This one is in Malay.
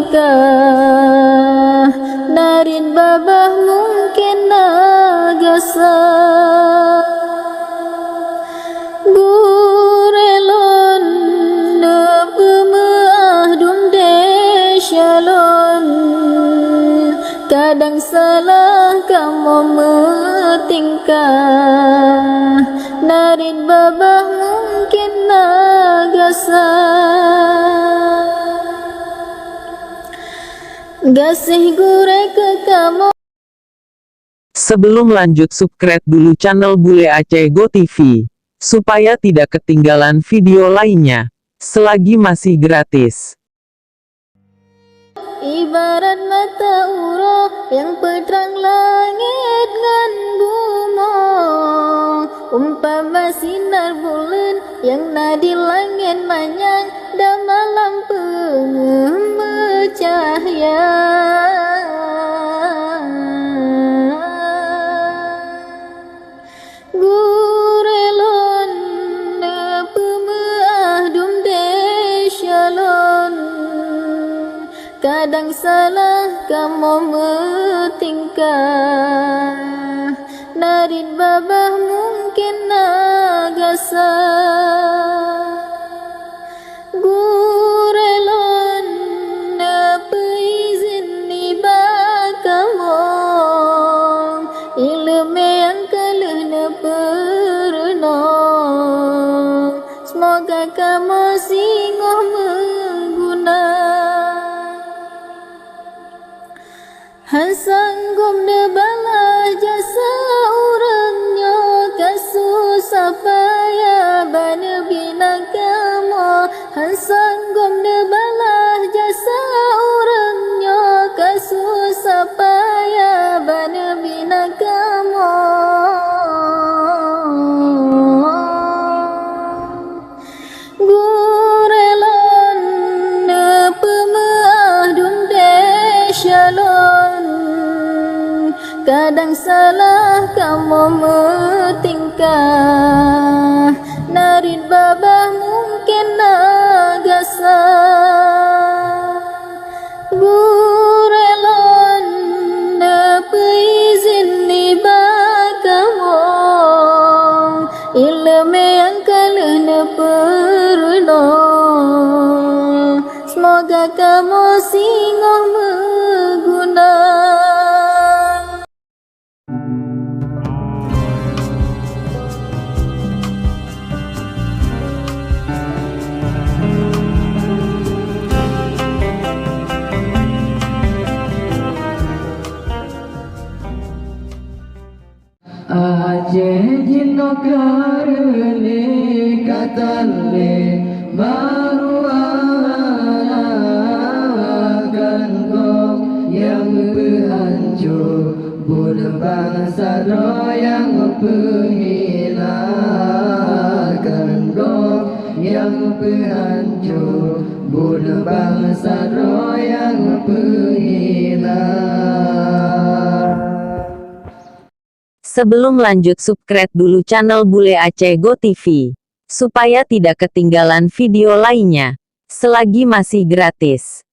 tingkah narin babah mungkin nagasa gurelon na pemeah dumde shalon kadang salah kamu metingkah narin babah mungkin nagasa gasih gure ke kamu. Sebelum lanjut, subscribe dulu channel Bule Aceh Go TV supaya tidak ketinggalan video lainnya selagi masih gratis. Ibarat mata uro yang peterang langit ngan bumi, umpama sinar bulan yang nadi langit manyang dan malam pemecahaya. Gurelon na pemeah dumde shalon kadang salah kamu metingkah narin babah mungkin nagasa gurelon na peizin iba kamu ilmu yang kalah na perenung semoga kamu singoh mengguna Hasanggum de balah jasa urangnya kasus apaya bana bina kamu Hasanggum de balah jasa urangnya kasus apaya bana bina kamu gurelon na pemeah dumde shalom kadang salah kamu metingkah narin babah mungkin nagasa gurelon na peizin iba kamu ilmu yang kalah na perenung semoga kamu singoh mengguna. Aceh jino karene katalle maruakan kau yang penghancur bunuh bangsa yang penghilakan kau yang penghancur bunuh bangsa yang penghilang. Sebelum lanjut, subscribe dulu channel Bule Aceh Go TV supaya tidak ketinggalan video lainnya selagi masih gratis.